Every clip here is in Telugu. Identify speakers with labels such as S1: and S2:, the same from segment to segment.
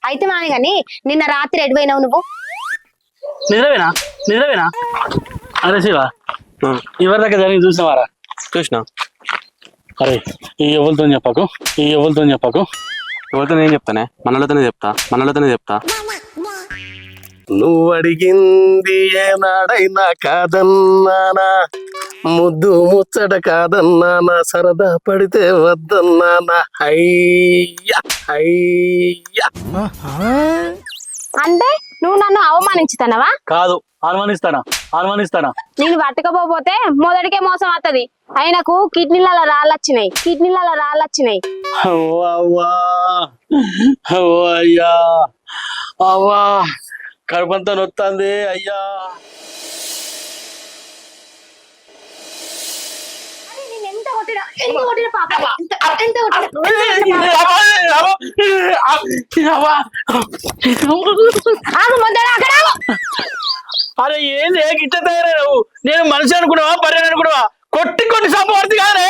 S1: అయితే మానే గాని నిన్న రాత్రి ఎడిపోయినావు నువ్వు?
S2: నిద్రవేనా అరే శివ ఎవరి దగ్గర జరిగి చూసినవారా?
S3: చూసినా.
S2: అరే ఈ ఎవరితో చెప్పకు
S3: ఎవరితో నేను చెప్తానే, మనలతోనే చెప్తా.
S4: నువ్వు అడిగింది ఏనాడైనా కాదన్నానా, ముద్దు ముచ్చట కాదన్నానా, సరదా పడితే వద్దన్నానా. అయ్యా
S1: అంటే నువ్వు నన్ను అవమానించుతానవా?
S2: కాదు, అనుమానిస్తానా.
S1: నేను పట్టుకపోతే మొదటికే మోసం అవుతుంది. ఆయనకు కిడ్నీలలో రాళ్ళొచ్చినాయి.
S2: అయ్యా అవ్వా కడుపంతా నొత్తంది అయ్యా. అరే ఏంది గిట్ట తయారవు? నేను మనిషి అనుకున్నావా పర్యాలు అనుకున్నావా? కొట్టి సంపవర్తి కాదే.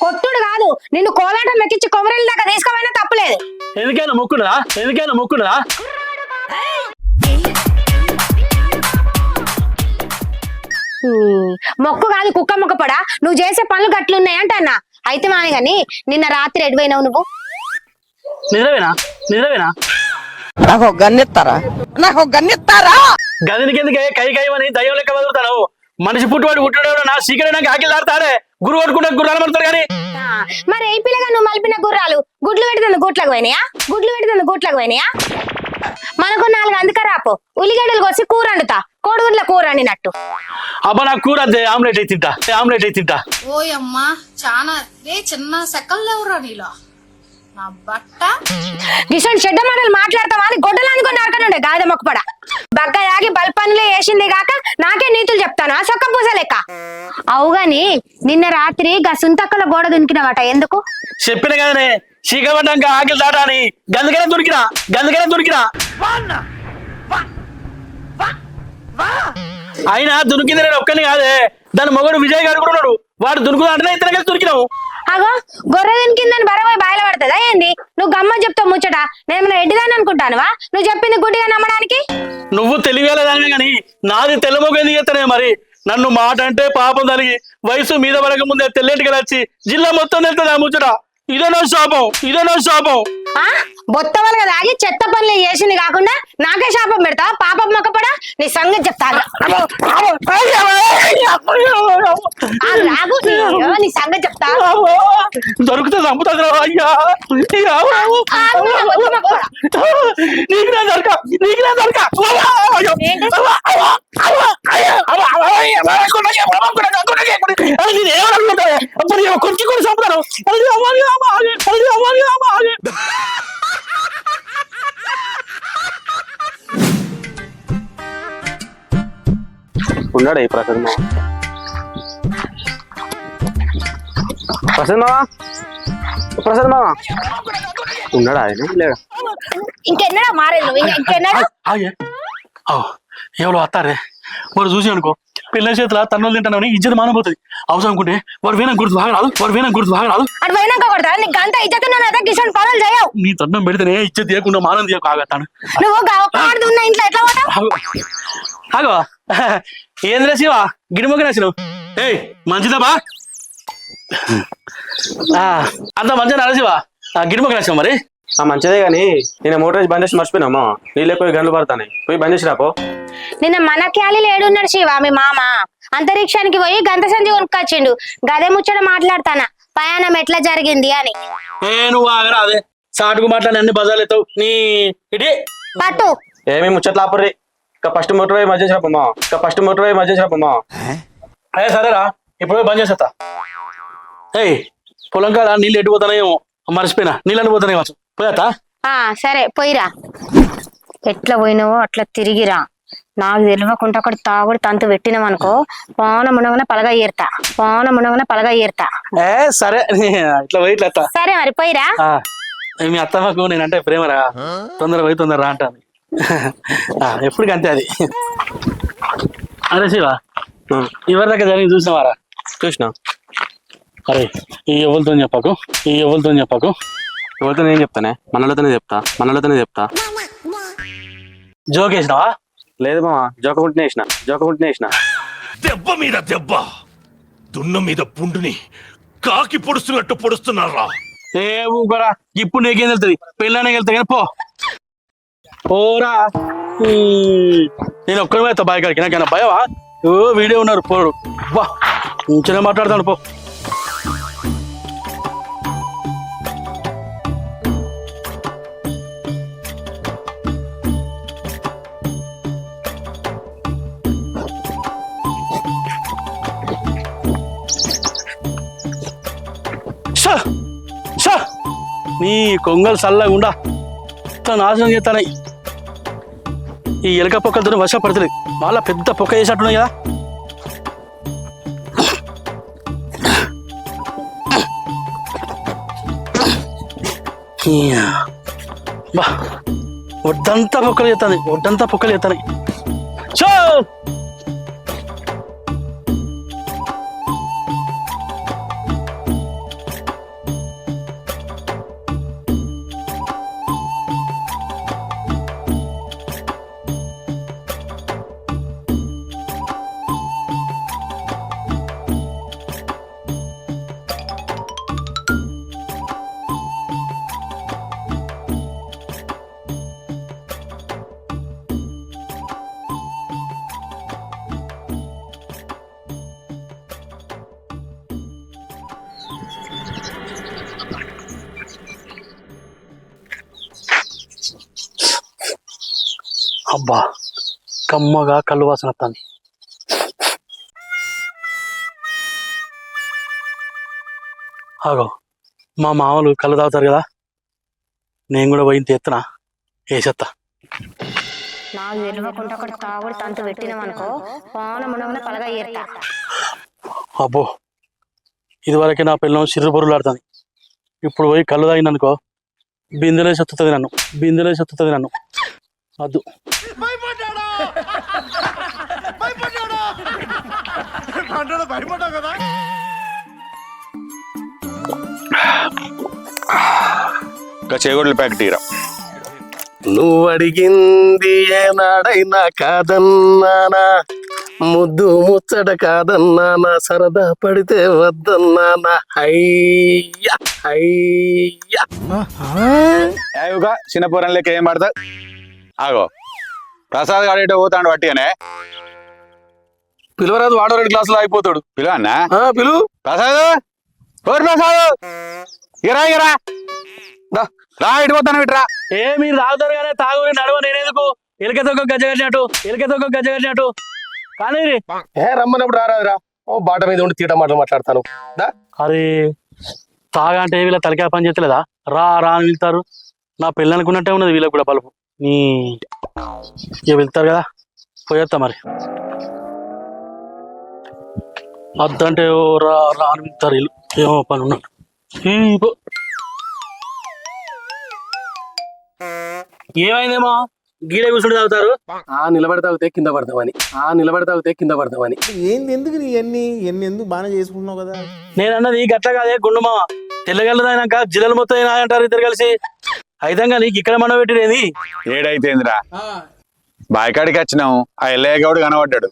S1: కొట్టుడు కాదు, నిన్ను కోలాటం ఎక్కించి కొమరేళ్ళ దాకా తీసుకోమైనా తప్పలేదు.
S2: ఎందుకైనా మొక్కుడా?
S1: మొక్కు కాదు, కుక్క మొక్క పడా. నువ్వు చేసే పనులు గట్లున్నాయి అంటన్నా. అయితే మానే గాని నిన్న రాత్రి ఎడిపోయినావు నువ్వు?
S2: నిద్రవేనా
S5: నాకు గన్నెత్తారా
S2: గదినికి ఎందుకే కై అని దయ్యం లెక్క వదులుతాను. మనిషి పుట్టుబడి నా సీకరైనా ఆకిలు దాడతాడే. గురు కొట్టుకుంటే గుర్రాలు పడతారు కానీ.
S1: మరి ఏ పిల్లగా నువ్వు మలిపిన గుర్రాలు గుడ్లు పెడుతుంది గూట్లకు పోయినాయా? మనకు 4 అందుక రాపో, ఉల్లిగడ్డలు కోసి కూర వండుతా, కోడిగుడ్ల కూర వండినట్టు.
S2: అబ్బా నాకు కూర అద్దే, ఆమ్లెట్ అయితే తింటా.
S6: ఓయమ్మా చానా చిన్న సెకల్ లేవురా నీలో నా బట్ట.
S1: గిసోని చెడ్డ మాటలు మాట్లాడతావా అని గొడ్డలానుకొని నరకనుండే గాడిద మొక్కపడ. బగ్గ యాగి బల్పన్లే వేసింది కాక నాకే నీతులు చెప్తాను ఆ సొక్క పూస లెక్క. అవుగాని నిన్న రాత్రి గా సుంతక్కల గోడ దునికినవాట, ఎందుకు?
S2: చెప్పిన కదనే, చీకబడ్డాక ఆకిలు దాటా అని. గందుకనే దొరికినా అయినా దునికింది నేను ఒక్కని కాదే, దాని మొగడు విజయ్ గారు కూడా ఉన్నాడు. వాడు దునుకుదా అంటే ఇతర కలిసి దొరికినావు.
S1: అగో గొర్రె దునికిందని బరవై బాయల పడుతుందా ఏంది? నువ్వు గమ్మని చెప్తావు ముచ్చట. నేను ఎడ్డిదాన్ని అనుకుంటానువా నువ్వు చెప్పింది గుడ్డిగా నమ్మడానికి?
S2: నువ్వు తెలివేలేదానే గాని నాది తెల్లమొగ ఎందుకు ఎత్తనే మరి? నన్ను మాట అంటే పాపం తలిగి వయసు మీద పడక ముందే తెల్లెంటికి వచ్చి జిల్లా మొత్తం వెళ్తుంది ఆ ముచ్చట. ఇదో నా శాపం.
S1: బొత్త వాళ్ళగా తాగి చెత్త పనులు చేసింది కాకుండా నాకే శాపం పెడతా? పాపం మొక్కపడా, నీ సంగతి చెప్తాను. నీ సంగతి చెప్తా.
S2: దొరికితే చంపుతుంది అయ్యా. నీకు నా దొరక కొట్టి కూడా చంపుతాను.
S3: ఉన్నాడా ఈ ప్రసాద్ మామ ఉన్నాడా ఆయన లేడా?
S1: ఇంకెన్నడా మారేది ఇంకెన్నడా?
S2: ఎవరో వస్తారే వాడు చూసి అనుకో పిల్ల చేతుల తన్నులు తింటానని ఇజ్జత మానబోతుంది. అవసరం అనుకుంటే వాడు వేనా గుర్తు బాగరాదు.
S1: అటు పోయినాక కొడతా నీకు అంత ఇజ్జత కిషన్ పనులు చేయవు.
S2: నీ తన్నం పెడితేనే ఇజ్జత తీయకుండా మానం తీయకు. ఆగతాను
S1: నువ్వు ఇంట్లో ఎట్లా పోతావు?
S2: ఆగో ఏంద్రా శివ గిడిమొక్క నచ్చినావు? ఏయ్ మంచిదా బా అంత మంచిగా నరశివ గిడిమొక్క నచ్చావు మరి.
S3: మంచిదే గాని నేను మోటార్ వేసి బంద్ చేసి మర్చిపోయినామా? నీళ్ళు పోయి గంటలు పడతానే, పోయి బంద్ చేసి రాపో.
S1: నిన్న మన క్యాలీలు ఏడున్నాడు శివ మీ మామ? అంతరిక్షానికి పోయి గంట సంధి కొనుక్కొచ్చిండు. గదే ముచ్చట మాట్లాడతానా ప్రయాణం ఎట్లా జరిగింది అని.
S2: నువ్వు ఆగరా అదే సాటుకు మాట్లాడి అన్ని బజార్లు ఎత్తావు నీ ఇడి
S1: పట్టు.
S3: ఏమి ముచ్చట్లు ఆపర్రి. ఫస్ట్ మోటార్ వేయి మధ్య చేసినప్పమ్మా.
S2: అదే సరేరా ఇప్పుడు బంద్ చేసేస్తా. ఏయ్ పొలం కాడ నీళ్ళు ఎట్టుపోతానేమో మర్చిపోయినా, నీళ్ళని పోతానే వచ్చు పోయేస్తా.
S1: సరే పోయిరా. ఎట్లా పోయినావో అట్లా తిరిగిరా. నాకు తెలియకుండా అక్కడ తాగుడు తంతు పెట్టినాం అనుకో పోన మునగన పలగా ఏరుతా.
S2: సరే ఇట్లా పోయి ఇట్లా.
S1: సరే మరి పోయిరా.
S2: మీ అత్తమ్మకు నేనంటే ప్రేమరా, తొందర రా అంటాను. ఎప్పటికి అంతే అది. అరే శివ ఎవరి దగ్గర జరిగి చూసినవారా?
S3: చూసినా.
S2: అరే ఈ ఎవరితో చెప్పకు.
S3: ఎవరితో నేను చెప్తానే, మనలతోనే చెప్తా.
S2: జోకేసినావా?
S3: లేదు మామ, జోకకుంటూనే వేసిన.
S7: దెబ్బ మీద దెబ్బ, దున్న మీద పుండుని కాకి పొడుస్తున్నట్టు పొడుస్తున్నారా?
S2: ఏ ఊకరా, ఇప్పుడు నీకేం వెళ్తుంది? పెళ్ళానే వెళ్తా కానీ పో పోరా. నేను ఒక్కడి వెళ్తా బాయ్ కాడికి. నాకైనా భయవా? ఓ వీడియో ఉన్నారు పోడు. బా మంచిగా మాట్లాడతాను పో. నీ కొంగలు చల్లగుండా నాశనం చేస్తానయి. ఈ ఎలక పొక్కలతో వశపడుతుంది. మళ్ళా పెద్ద పొక్క చేసినట్టున్నాయి కదా. బా ఒడ్డంతా పొక్కలు చేస్తాను, ఒడ్డంతా పొక్కలు చేస్తాను. చో అబ్బా కమ్మగా కళ్ళు వాసన వస్తుంది. ఆగో మా మామలు కళ్ళు తాగుతారు కదా, నేను కూడా పోయిన తెత్తనా వేసేస్తా.
S1: నాకు తెలియకుండా ఒకటి తాగుడు తంతు పెట్టినామనుకో పోనమున పలగా ఏరుతా.
S2: అబ్బో ఇదివరకే నా పిల్లం సిర్రు బొర్రులు ఆడుతుంది. ఇప్పుడు పోయి కళ్ళు తాగిందనుకో బిందెలేసి ఒత్తుతుంది నన్ను అద్దు.
S3: చేగొడ్ల ప్యాకెట్ తీరా.
S4: నువ్వు అడిగింది ఏనాడైనా కాదన్నానా, ముద్దు ముచ్చట కాదన్నానా, సరదా పడితే వద్దన్నానా. అయ్యా అయ్యా
S3: చిన్న పొరం లెక్క ఏం పడతా. ఆగో ప్రసాద్ గారు పోతాడు వట్టిగానే.
S4: పిలువరాదు, వాడో 2 గ్లాసులు అయిపోతాడు.
S3: పిలువన్నా
S4: పిలువు.
S3: ప్రసాద్, ఓరు ప్రసాద్, ఇరా రా ఇటు పోతాను ఇట్రా.
S2: ఏ మీరు తాగుతారు కానీ తాగు నడవ. నేనేందుకు ఎలకతో గజ్జ కట్టినట్టు కానీ
S4: రమ్మన్నప్పుడు రారాదురా. ఓ బాట మీద ఉండి తీట మాటలు మాట్లాడతాను.
S2: అరే తాగా అంటే వీళ్ళ తలకాయ పని చేస్తలేదా? రా అని వెళ్తారు. నా పెళ్ళి అనుకున్నట్టే ఉన్నది వీళ్ళకి కూడా పలుపు. నీ ఇక వెళ్తారు కదా, పోయేస్తా మరి. అద్దంటే ఓ రా అని వెళ్తారు వీళ్ళు. ఏమో పని ఉన్నాడు. ఏమైందేమో గీడే కూర్చుంటే తాగుతారు.
S4: నిలబడి తాగితే కింద పడతామని.
S8: ఏంది ఎందుకు నీ ఎన్ని ఎందుకు బాగా చేసుకుంటున్నావు కదా.
S2: నేను అన్నది గట్ల కాదే గుండుమామ. తెల్లగల్లదైనాక జిల్లలు మొత్తం అంటారు ఇద్దరు కలిసి. అయితంగా నీకు ఇక్కడ మనం పెట్టినేది
S3: ఏడైతేందిరా, బాయికాడికి వచ్చినాం. ఆ ఎల్లయ్య గౌడు కనబడ్డాడు.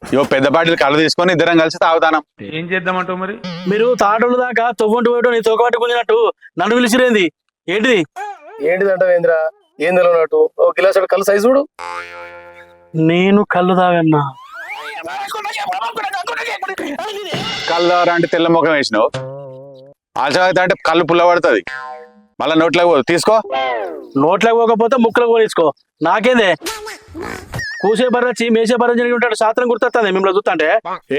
S3: ఇవో పెద్ద బాటిల్ కళ్ళు తీసుకొని ఇద్దరం కలిసి తాగుతానం.
S8: ఏం చేద్దామంటావు మరి?
S2: మీరు తాటోళ్ళు దాకా తొవ్వంటి పోయటం నీ తోకబట్టి గుంజినట్టు నన్ను పిలిచిరేంది ఏంటిది?
S4: ఏంటిదంటావు ఏంద్రా? ఏం తెలియనట్టు ఓ గిలాసు కళ్ళు సైజు చూడు.
S2: నేను కళ్ళు తాగన్నా.
S3: కళ్ళు అంటే తెల్ల ముఖం వేసినావు. ఆచవాయిత అంటే కళ్ళు పుల్ల పడుతుంది. మళ్ళా నోట్లోకి పోదు, తీసుకో.
S2: నోట్లోకి పోకపోతే ముక్కలకు పోలీసుకో. నాకేందే కూసే బర్రచ్చి మేసే బర్ర జరిగి ఉంటాడు. శాస్త్రం గుర్తొస్తుంది మిమ్మల్ని చూస్తుంటే.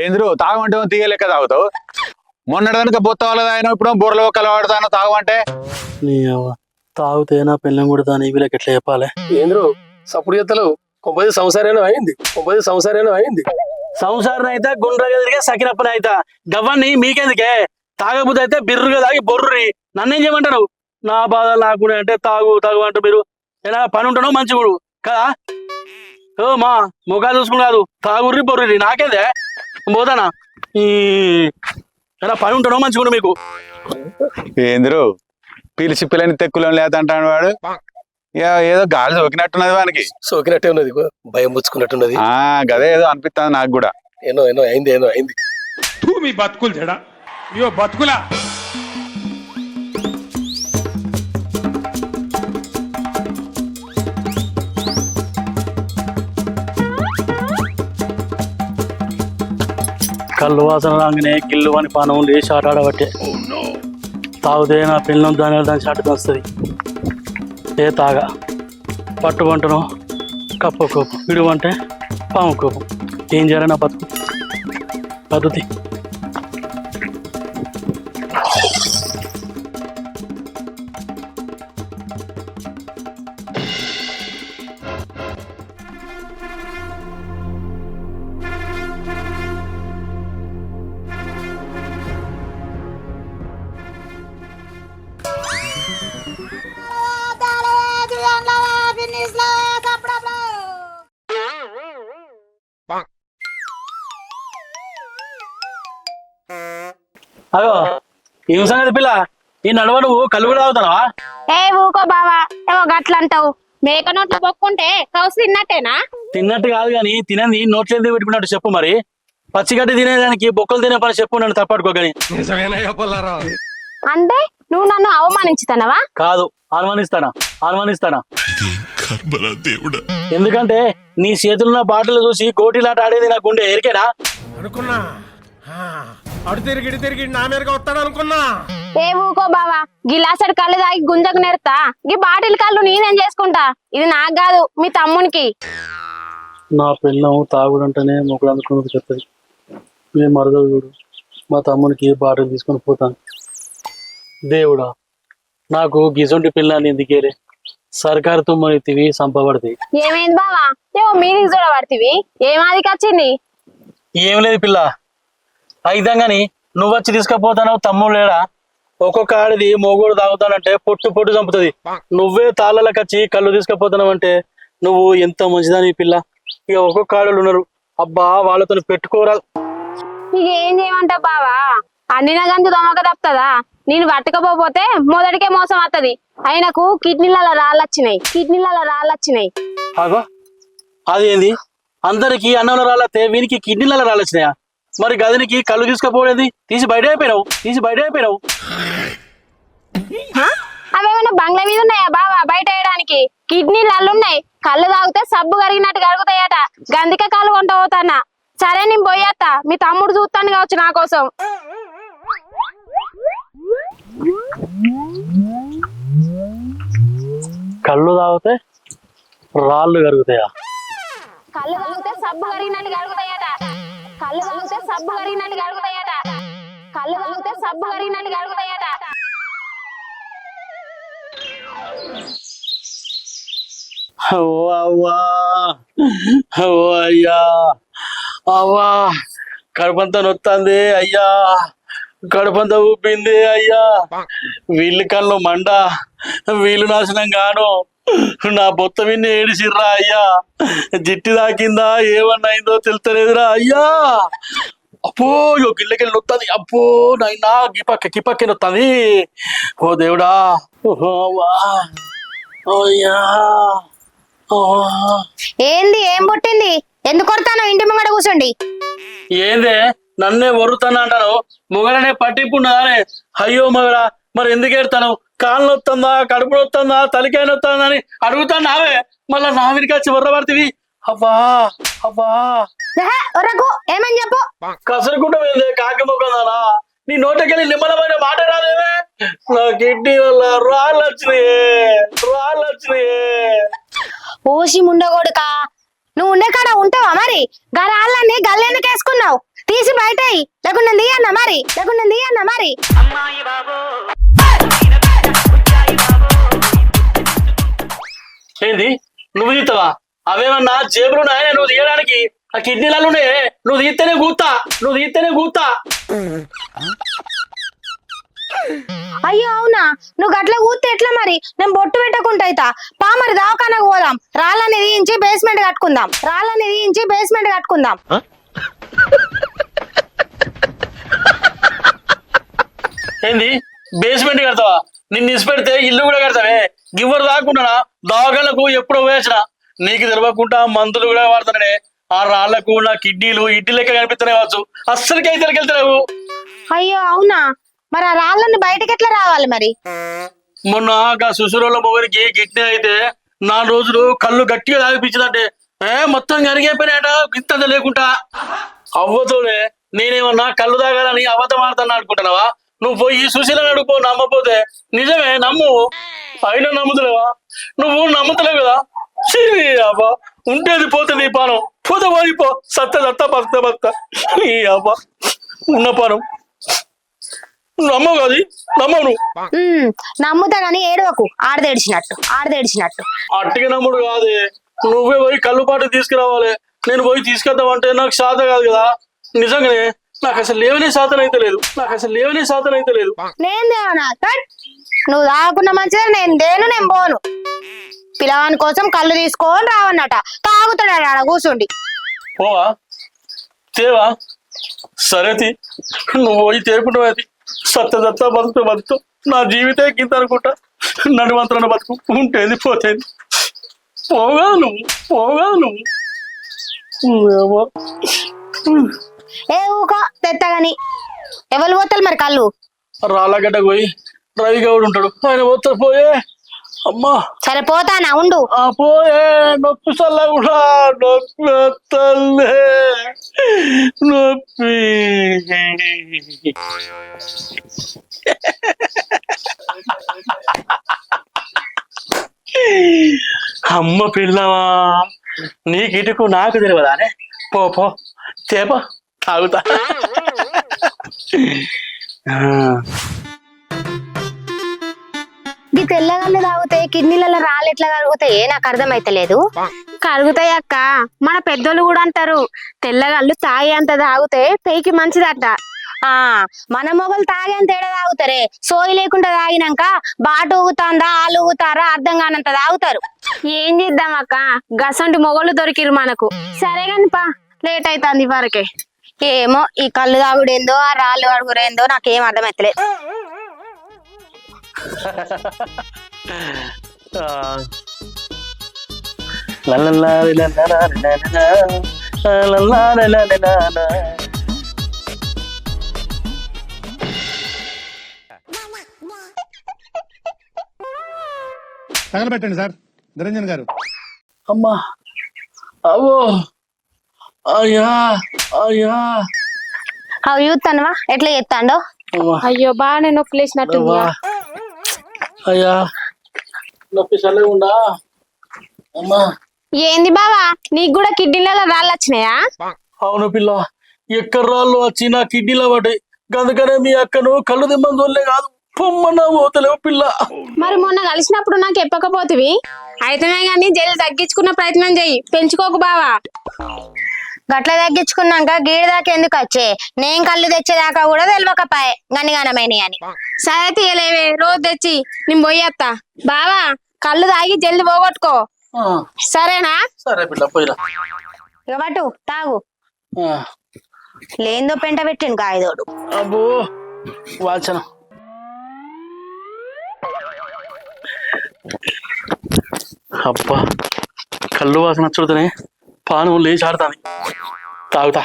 S3: ఏంద్రు తాగమంటే తీయలేక తాగుతావు. మొన్నటిదనక బొత్త వాళ్ళది ఆయన ఇప్పుడు బుర్రలో కలవాడుతాను తాగమంటే.
S2: తాగితే నా పిల్లం కూడా వీళ్ళకి ఎట్లా చెప్పాలి?
S4: ఏంద్రు సప్పుడు చేతలు? 9 సంవత్సరాలు అయింది.
S2: సంసారం అయితే గుండ్రగా తిరిగే సకినప్పని అయితే గవ్వని మీకెందుకే? తాగబుద్ధి అయితే బిర్రుగా తాగి బొర్రురి. నన్నేం చేయమంటారు? నా బాధ నాకునే అంటే తాగు అంటూ మీరు ఎలా పని ఉంటానో మంచిగుడు కదా. ఓ మా ముఖాలు చూసుకున్నాదు. తాగుర్రి బొర్రురి నాకేందే పోతానా? ఎలా పని ఉంటానో మంచిగుడు మీకు.
S3: ఏంద్రు పిలిచి పిల్లని తెక్కులో లేదంటాడు వాడు. ఇక ఏదో గాలి సోకినట్టున్నది వానికి.
S4: సోకినట్టే ఉన్నది, భయం పుచ్చుకున్నట్టున్నది.
S3: గదే ఏదో అనిపిస్తుంది నాకు కూడా.
S4: ఏనో అయింది.
S8: మీ బతుకులు చెడా అయ్యో బతుకులా.
S2: కళ్ళు వాసన రాగానే గిల్లు అని పానం లేచి ఆటాడబట్టే తాగుతే నా పిల్లం దాని చాటు వస్తుంది. ఏ తాగా పట్టుబంటను కప్ప కోపం, విడువంటే పాము కోపం. ఏం చేయాలి నా బతుకు పద్ధతి. అగో ఏం సంగతి పిల్ల, ఈ నడవ నువ్వు కళ్ళు కూడా తాగుతావా?
S1: ఏ ఊకో బావా, ఏమో గట్ల అంటావు. మేక నోట్లు పొక్కుంటే కౌసు తిన్నట్టేనా?
S2: తిన్నట్టు కాదు కానీ తినంది నోట్లేదు పెట్టుకున్నట్టు చెప్పు. మరి పచ్చిగడ్డి తినేదానికి బొక్కలు తినే పని చెప్పు, నన్ను తప్పట్టుకోకని.
S1: అంటే నువ్వు నన్ను అవమానించుతానవా?
S2: కాదు, అనుమానిస్తానా. ఎందుకంటే నీ చేతులున్న బాటలు చూసి గోటీలాట ఆడేది నా గుండె ఎరికేనా
S8: అనుకున్నా. అడు తిరిగి నా మీదగా వస్తాడు అనుకున్నా.
S1: ఏ ఊకో బావా, గిలాసడి కళ్ళు తాగి గుంజకు నేర్తా. ఈ బాటిల్ కళ్ళు నేనేం చేసుకుంటా? ఇది నాకు కాదు, మీ తమ్మునికి.
S2: నా పిల్లం తాగుడంటేనే మొక్కడు అనుకున్నది చెప్తుంది. మేము మరదలు చూడు, మా తమ్మునికి బాటలు తీసుకొని పోతాను. దేవుడా, నాకు గిసొంటి పిల్లని ఎందుకేరే సర్కారు తుమ్మనితివి సంపబడితే.
S1: ఏమైంది బావా, ఏమో మీదికి చూడబడితివి, ఏమాదికి వచ్చింది?
S2: ఏం లేదు పిల్ల, అయితం గాని నువ్వు వచ్చి తీసుకపోతావు. తమ్ముడు లేడా? ఒక్కొక్క ఆడిది మొగోడు తాగుతానంటే పొట్టు చంపుతుంది. నువ్వే తాళ్ళకి వచ్చి కళ్ళు తీసుకపోతున్నావు అంటే నువ్వు ఎంత మంచిదని పిల్ల. ఇక ఒక్కొక్క ఆడలు ఉన్నారు, అబ్బా వాళ్ళతో పెట్టుకోరా.
S1: ఇక ఏం చేయమంటావు బావా, అండిన గంజు దొమక తప్పుతుందా? నేను పట్టుకపోతే మొదటికే మోసం వస్తుంది. ఆయనకు కిడ్నీలలో రాళ్ళొచ్చినాయి.
S2: అగో అదేంది, అందరికి అన్నంలో రాళ్ళతే వీనికి కిడ్నీలలో రాళ్ళొచ్చినాయా? మరి గదినికి కళ్ళు తీసుకపోలేదు, తీసి బయట అయిపోయినావు.
S1: అవేమైనా బంగ్లా మీద ఉన్నాయా బావా బయట వేయడానికి? కిడ్నీలు అల్లున్నాయి. కళ్ళు తాగితే సబ్బు కరిగినట్టు కరుగుతాయట. గందిక కాళ్ళు కొంట పోతానా? సరే నేను పోయేత్తా, మీ తమ్ముడు చూస్తాను కావచ్చు నా కోసం.
S2: కళ్ళు తాగితే రాళ్ళు కరుగుతాయా?
S1: కళ్ళు తాగితే సబ్బు కరిగినట్టు కరుగుతాయట.
S2: ఓ అవ్వా, ఓ అయ్యా, అవ్వా కడుపంతా నొత్తంది అయ్యా, కడుపంతా ఊపింది అయ్యా. వీళ్ళు కళ్ళు మండ, వీళ్ళు నాశనం గాను. నా బొత్త విన్ని ఏడిసిర్రా అయ్యా. జిట్టి దాకిందా ఏమన్నా అయిందో తెలుస్తలేదురా అయ్యా. అప్పో గిళ్ళకెళ్ళి నొత్తంది. అప్పో నైనా గిపక్కి నొత్తంది. ఓ దేవుడా,
S1: ఏంది, ఏం పుట్టింది? ఎందుకు కొడతాను? ఇంటి ముంగడ కూర్చోండి.
S2: ఏందే నన్నే వరుతానా అంటాను? మొగలనే పట్టింపున్నదానే? అయ్యో మగడా, మరి ఎందుకు ఏడతాను? కాళ్ళు నొత్తుందా, కడుపు నొత్తుందా, తలికాయ నొత్తుందా అని అడుగుతాను నావే. మళ్ళా నా వెనక వచ్చి వర్రపడితివి. అవ్వా
S1: ఏమని చెప్పు.
S2: కసరుకుంటూ వెళ్ళే కాకి మొక్కదానా? నీ నోటకెళ్ళి నిమ్మలమైన మాట రాదేమే? నా కిడ్నీ వల్ల రాళ్ళు వచ్చినాయే.
S1: ఓసి ముండగోడుకా, నువ్వు ఉండే కాడ ఉంటావా? మరి గరాళ్ళని గల్లెందుకు వేసుకున్నావు? తీసి బయట లేకుండా తీయన్నా మరి.
S2: ఏంది నువ్వు తీస్తావా? అవేమన్నా జేబులు నాయన నువ్వు తీయడానికి? ఆ కిడ్నీలలోనే నువ్వు తీస్తేనే కూతా.
S1: అయ్యో అవునా? నువ్వు గట్ల కూతే ఎట్లా మరి? నేను బొట్టు పెట్టకుండా అయితా. పా మరి దవాఖానకు పోదాం. రాళ్ళని తీయించి బేస్మెంట్ కట్టుకుందాం.
S2: ఏంది బేస్మెంట్ కడతావా? నిన్ను ఇసి పెడితే ఇల్లు కూడా కడతావే? గివ్వరు దాకుండా దాగలకు ఎప్పుడో వేసిన నీకు తెలవకుండా మందులు కూడా వాడుతున్నానే ఆ రాళ్లకు నా కిడ్నీలు ఇడ్లీ లెక్క కనిపిస్తున్నాయి కావచ్చు అస్సలకి అయితే వెళ్తలేవు.
S1: అయ్యో అవునా, మరి ఆ రాళ్ళని బయటకి ఎట్లా రావాలి మరి?
S2: మొన్న సుసురోళ్ళ మొగరికి కిడ్నీ అయితే 4 రోజులు కళ్ళు గట్టిగా తాగిపించిందంటే మొత్తం కరిగైపోయినాయట ఇంత లేకుండా. అవ్వతోనే నేనేమన్నా కళ్ళు తాగాలని అబద్ధం ఆడుతాను అనుకుంటున్నావా? నువ్వు పోయి సుశీలని అడుగుపో, నమ్మపోతే. నిజమే నమ్ము, అయినా నమ్ముతలేవా? నువ్వు నమ్ముతలేవు కదా. సరే అబ్బా, ఉంటేది పోతుంది ఈ పానం, పోతే పోయిపో, సత్త భర్త ఈ అబ్బా ఉన్న పానం నమ్మవు కాదు, నమ్మవు నువ్వు.
S1: నమ్ముతా గానీ ఏడవకు, ఆడదేడిచినట్టు.
S2: అట్టిగా నమ్ముడు కాదే, నువ్వే పోయి కళ్ళు పాటు తీసుకురావాలి. నేను పోయి తీసుకొద్దామంటే నాకు శాత కాదు కదా. నిజంగానే నాకు అసలు లేవనే శాతం అయితే లేదు.
S1: నేను దేవనా? నువ్వు తాగకుండా మంచిదా, నేను పోను. పిల్లవాని కోసం కళ్ళు తీసుకొని రావన్నట, తాగుతాడు ఆడ కూర్చుండి.
S2: పోవా తేవా? సరే నువ్వు పోయి తేపుంటావు. అది సత్త బతుకు నా జీవితే గింత అనుకుంటా. నడుమంతరణ బతుకు ఉంటేది పోతేది. పోగా నువ్వు
S1: ఏ ఊకో తెత్తగాని. ఎవరు పోతారు మరి కళ్ళు?
S2: రాళ్ళగడ్డకు పోయి రవి గౌడు ఉంటాడు, ఆయన పోతారు. పోయే అమ్మా.
S1: సరే పోతానా, ఉండు.
S2: పోయే నొప్పి చల్ల కూడా నొప్పి తల్లే నొప్పి. అమ్మ పిల్లవా, నీకిటుకు నాకు తెలియదానే. పో తేప తాగుతా.
S1: ఈ తెల్లగల్లు తాగితే కిడ్నీలలో రాళ్ళు ఎట్లా కరుగుతాయి? నాకు అర్థమైతలేదు.
S9: కరుగుతాయి అక్క, మన పెద్దోళ్ళు కూడా అంటారు తెల్లగల్లు తాగి అంత తాగితే పేకి మంచిదట.
S1: మన మొగలు తాగేంత ఏడా తాగుతారే? సోయి లేకుండా తాగినాక బాట ఊగుతాందా ఆలు ఊగుతారా అర్థం కానంత తాగుతారు.
S9: ఏం చేద్దాం అక్క, గసంటి మొగలు దొరికిరు మనకు. సరే కాని పా, లేట్ అవుతుంది వరకే.
S1: ఏమో ఈ కళ్ళు తాగుడేందో ఆ రాళ్ళు అడుగురేందో నాకేం అర్థమైతలేదు.
S8: తగలబెట్టండి సార్ నిరంజన్ గారు.
S2: అమ్మా అవో అయ్యా
S1: అవి చూస్తానువా ఎట్లా చేస్తాండో.
S9: అయ్యో బాగా నొప్పి లేచినట్టుంది.
S2: అయ్యా నొప్పి చల్లకుండా. అమ్మా
S9: ఏంది బావా, నీకు కూడా కిడ్నీలలో రాళ్ళు వచ్చినాయా?
S2: అవును పిల్ల, ఎక్కడ రాళ్ళు వచ్చి నా కిడ్నీలో పడ్డాయి. అందుకనే మీ అక్కను కళ్ళు దిమ్మని తోలే కాదు, పొమ్మన్నా పోతలేవు పిల్ల.
S9: మరి మొన్న కలిసినప్పుడు నాకు చెప్పకపోతివి. అయితేనే గాని జల్లి తగ్గించుకున్న ప్రయత్నం చెయ్యి, పెంచుకోకు బావా.
S1: గట్ల తగ్గించుకున్నాక గీడి దాకా ఎందుకు వచ్చే? నేను కళ్ళు తెచ్చేదాకా కూడా తెలియకపాయే గనిగానమైనా అని.
S9: సరే తీయలేవే, రోజు తెచ్చి నేను పోయేత్తా. బావా కళ్ళు తాగి జల్ది పోగొట్టుకో, సరేనా?
S2: సరే పిల్ల పోయిరా.
S1: ఇక పట్టు తాగు. లేందో పెంట పెట్టిండు కాయదోడు.
S2: అబ్బో వాచన. అబ్బా కళ్ళు వాసన చూడతానే పానం లేచి ఆడతాను. తాగుతా.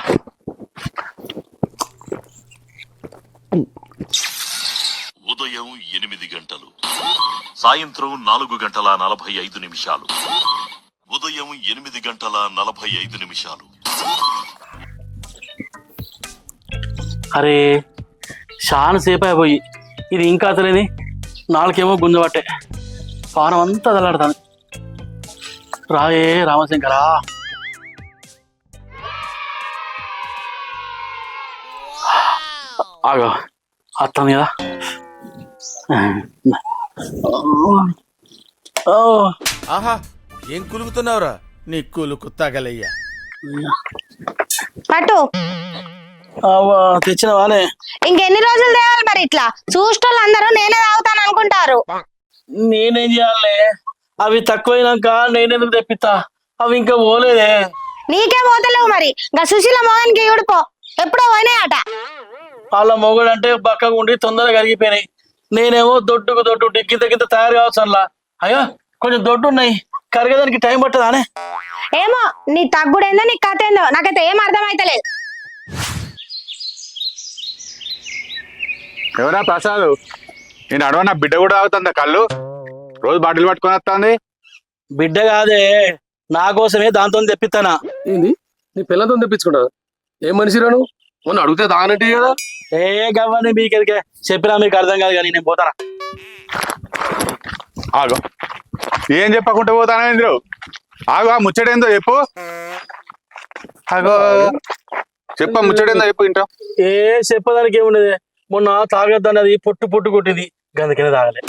S7: ఉదయం 8 గంటలు, సాయంత్రం 4:45. ఉదయం 8:45.
S2: అరే చాలా సేపు అయిపోయి ఇది ఇంకా అతలేని. నాలుకేమో గుంజబట్టే, పానం అంతా తలాడుతాను. రాయే రామశంకరా. ఆగో అత్తాను కదా.
S8: ఆహా ఏం కులుకుతున్నావురా? నీ కులుకు తగలయ్యా.
S1: పట్టు.
S2: తెచ్చినవానే?
S1: ఇంకెన్ని రోజులు తేవాలి మరి? ఇట్లా చూసేటోళ్ళు అందరూ నేనే తాగుతాను అనుకుంటారు.
S2: నేనేం చేయాలి? అవి తక్కువైనాక నేనెందుకు తెప్పిస్తా? అవి ఇంకా పోలేదే.
S1: నీకే పోతలేవు మరి. ఇంకా సుశీల మోహన్కి ఊడిపో, ఎప్పుడో పోయినాయట.
S2: వాళ్ళ మొగుడు అంటే బక్కగా ఉండి తొందరగా కరిగిపోయినాయి. నేనేమో దొడ్డుకు దొడ్డు గింత తయారు కావచ్చు. అలా అయ్యో కొంచెం దొడ్డు ఉన్నాయి కరిగేదానికి టైం పట్టదా అనే
S1: ఏమో నీ తగ్గుడేందో నీ కథ ఏందో నాకైతే ఏం అర్థమైతలేదు.
S3: ఎవరా ప్రసాద్? నేను అడవ నా బిడ్డ కూడా తాగుతుందా కళ్ళు? రోజు బాటిల్ పట్టుకొని వస్తుంది.
S2: బిడ్డ కాదే నా కోసమే దాంతో తెప్పిస్తానా.
S4: ఏంది నీ పిల్లలతో తెప్పించుకుంటా? ఏం మనిషిరా నువ్వు? మొన్న అడిగితే తాగనంటే కదా.
S2: ఏ గవ్వని మీకెదికే చెప్పినా మీకు అర్థం కాదు కానీ నేను పోతానా.
S3: ఆగో ఏం చెప్పకుండా పోతానా ఇంద్రు? ఆగో ఆ ముచ్చటేందో చెప్పు. ఆగో చెప్ప ముచ్చటేందో చెప్పు ఇంట్లో.
S2: ఏ చెప్పదానికి ఏమున్నది, మొన్న తాగొద్దన్నది పొట్టు పొట్టు కొట్టింది గందుకనే తాగలే.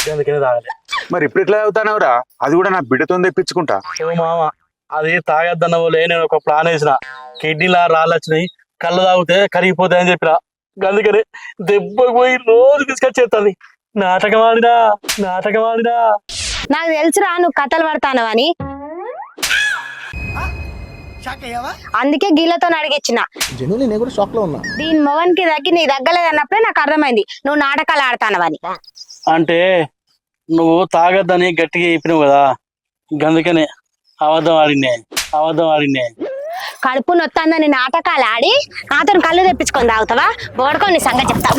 S3: మరి ఇప్పుడు ఎట్లా అవుతానవరా? అది కూడా నా బిడ్డతో తెప్పించుకుంటా.
S2: ఓ మామ అది తాగొద్దన్న వాళ్ళే నేను ఒక ప్లాన్ వేసిన. కిడ్నీలా రాళ్ళు వచ్చినాయి, కళ్ళు తాగితే కరిగిపోతాయని చెప్పిన. అందుకని దెబ్బకు పోయి రోజు తీసుకొచ్చేస్తుంది. నాటకం ఆడినా.
S1: నాకు తెలుసురా నువ్వు కథలు పడతానవని, అందుకే గీళ్ళతో అడిగిచ్చిన. దీని మొగన్కి దగ్గర నీ దగ్గలేదు అన్నప్పుడే నాకు అర్థమైంది నువ్వు నాటకాలు ఆడతానవని.
S2: అంటే నువ్వు తాగొద్దని గట్టిగా చెప్పినావు కదా, గందుకనే అబద్ధం ఆడినే.
S1: కడుపు నొత్తందని నాటకాలు ఆడి నాతో కళ్ళు తెప్పించుకొని తాగుతావా? బోడుకొని నీ సంగతి చెప్తా.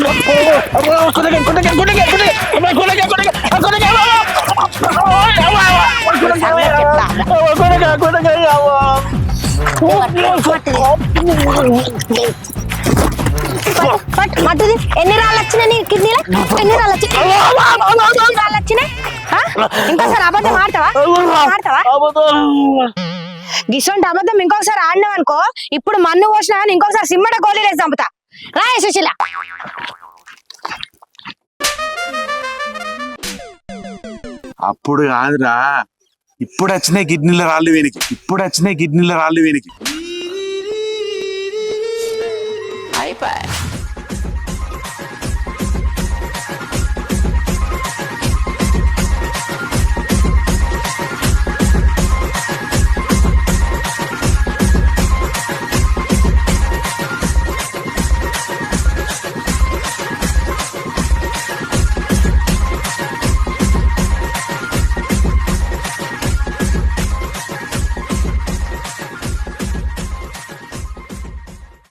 S1: మట్టుది ఎన్ని రాళ్ళు వచ్చినాయి నీ కిడ్నీలో? ఎన్ని రాళ్ళు వచ్చినాయి? ఇంకోసారి అబద్ధం ఆడతావా? గిసొంటి అబద్ధం ఇంకొకసారి ఆడినావు అనుకో, ఇప్పుడు మన్ను పోసినా కానీ ఇంకొకసారి సిమ్మడ గోళీలేసి చంపుతా. రా సుశీల.
S3: అప్పుడు కాదురా, ఇప్పుడు వచ్చినాయి కిడ్నీల రాళ్ళు వీనికి.